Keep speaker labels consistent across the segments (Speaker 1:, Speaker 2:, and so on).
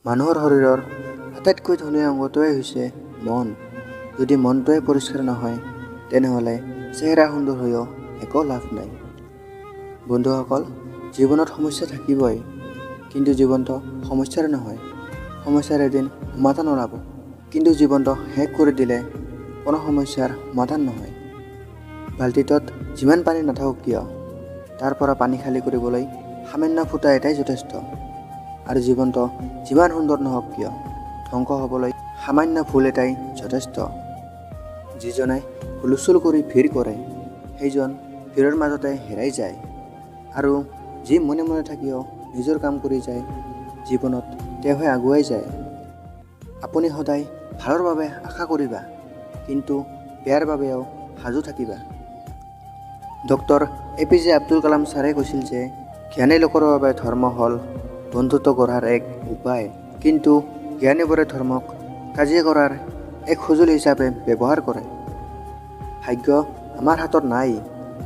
Speaker 1: মানুহৰ শৰীৰৰ আটাইতকৈ ধনী অংগটোৱেই হৈছে মন। যদি মনটোৱে পৰিষ্কাৰ নহয় তেনেহ'লে চেহেৰা সুন্দৰ হৈও একো লাভ নাই। বন্ধুসকল, জীৱনত সমস্যা থাকিবই, কিন্তু জীৱনটো সমস্যাৰে নহয়, সমস্যাৰ এদিন সমাধান ওলাব। কিন্তু জীৱনটো শেষ কৰি দিলে কোনো সমস্যাৰ সমাধান নহয়। বাল্টিটোত যিমান পানী নাথাকক কিয়, তাৰ পৰা পানী খালী কৰিবলৈ সামান্য ফুটা এটাই যথেষ্ট। আৰু জীৱনটো যিমান সুন্দৰ নহওক কিয়, ধ্বংস হ'বলৈ সামান্য ভুল এটাই যথেষ্ট। যিজনে হুলস্থুল কৰি ভিৰ কৰে সেইজন ভিৰৰ মাজতে হেৰাই যায়। আৰু যি মনে মনে থাকিও নিজৰ কাম কৰি যায় জীৱনত তেওঁহে আগুৱাই যায়। আপুনি সদায় ভালৰ বাবে আশা কৰিবা, কিন্তু বেয়াৰ বাবেও সাজু থাকিবা। ডক্টৰ APJ আব্দুল কালাম ছাৰে কৈছিল যে জ্ঞানী লোকৰ বাবে ধৰ্ম হ'ল বন্ধুত্ব গঢ়াৰ এক উপায়, কিন্তু জ্ঞানীবোৰে ধৰ্মক কাজিয়া কৰাৰ এক সঁজুলি হিচাপে ব্যৱহাৰ কৰে। ভাগ্য আমাৰ হাতত নাই,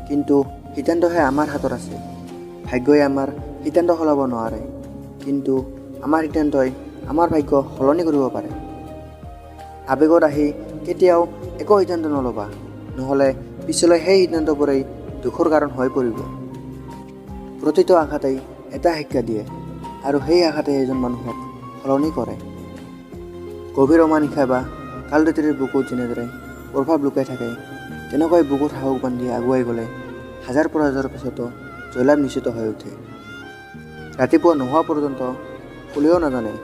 Speaker 1: কিন্তু সিদ্ধান্তহে আমাৰ হাতত আছে। ভাগ্যই আমাৰ সিদ্ধান্ত সলাব নোৱাৰে, কিন্তু আমাৰ সিদ্ধান্তই আমাৰ ভাগ্য সলনি কৰিব পাৰে। আৱেগত আহি কেতিয়াও একো সিদ্ধান্ত নল'বা, নহ'লে পিছলৈ সেই সিদ্ধান্তবোৰেই দুখৰ কাৰণ হৈ পৰিব। প্ৰতিটো আঘাতেই এটা শিক্ষা দিয়ে, আৰু সেই আঘাতে এজন মানুহক সলনি কৰে। গভীৰ অমানিশা বা কালৰাত্ৰিৰ বুকুত যেনেদৰে প্ৰভাৱ লুকাই থাকে, তেনেকৈ বুকুত সাহস বান্ধি আগুৱাই গ'লে হাজাৰ পৰাজয়ৰ পিছতো জয়লাভ নিশ্চিত হৈ উঠে। ৰাতিপুৱা নোহোৱা পৰ্যন্ত ফুলেও নাজানে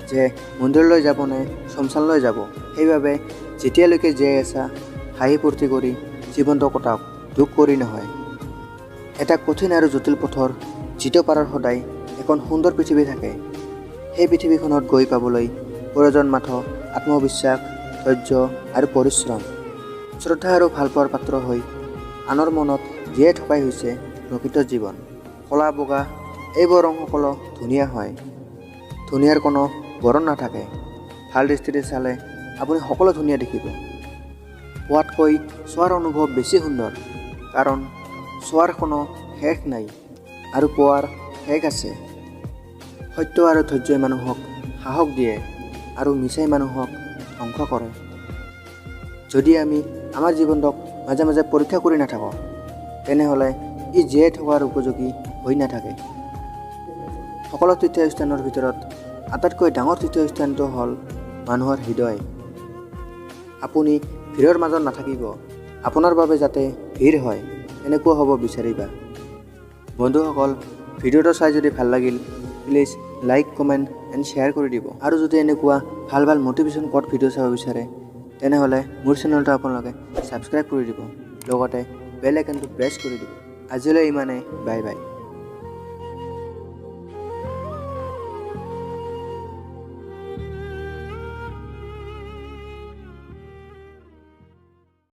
Speaker 1: যে মন্দিৰলৈ যাব নে শ্মশানলৈ যাব। সেইবাবে যেতিয়ালৈকে জীয়াই আছা হাঁহি ফূৰ্তি কৰি জীৱনটো কটাওক, দুখ কৰি নহয়। এটা কঠিন আৰু জটিল পথৰ যিটো পাৰৰ সদায় এখন সুন্দৰ পৃথিৱী থাকে। সেই পৃথিৱীখনত গৈ পাবলৈ প্ৰয়োজন মাথো আত্মবিশ্বাস, ধৈৰ্য আৰু পৰিশ্ৰম। শ্ৰদ্ধা আৰু ভালপোৱাৰ পাত্ৰ হৈ আনৰ মনত জীয়াই থকাই হৈছে প্ৰকৃত জীৱন। ক'লা বগা এইবোৰ ৰং সকলো ধুনীয়া হয়, ধুনীয়াৰ কোনো বৰণ নাথাকে। ভাল দৃষ্টিৰে চালে আপুনি সকলো ধুনীয়া দেখিব। পোৱাতকৈ চোৱাৰ অনুভৱ বেছি সুন্দৰ, কাৰণ চোৱাৰ কোনো শেষ নাই আৰু পোৱাৰ শেষ আছে। সত্য আৰু ধৈৰ্যই মানুহক সাহস দিয়ে, আৰু মিছাই মানুহক ধ্বংস কৰে। যদি আমি আমাৰ জীৱনটোক মাজে মাজে পৰীক্ষা কৰি নাথাকোঁ, তেনেহ'লে ই জীয়াই থকাৰ উপযোগী হৈ নাথাকে। সকলো তীৰ্থস্থানৰ ভিতৰত আটাইতকৈ ডাঙৰ তীৰ্থস্থানটো হ'ল মানুহৰ হৃদয়। আপুনি ভিৰৰ মাজত নাথাকিব, আপোনাৰ বাবে যাতে ভিৰ হয় এনেকুৱা হ'ব বিচাৰিবা। বন্ধুসকল, ভিডিঅ'টো চাই যদি ভাল লাগিল please like, comment and share কৰি দিব। আৰু যদি এনেকুৱা ভাল ভাল মটিভেশ্যন কোট ভিডিঅ' চাব বিচাৰে তেনেহ'লে মোৰ চেনেলটো আপোনালোকে ছাবস্ক্ৰাইব কৰি দিব, লগতে বেল আইকনটো প্ৰেছ কৰি দিব। আজিলৈ ইমানেই, বাই বাই।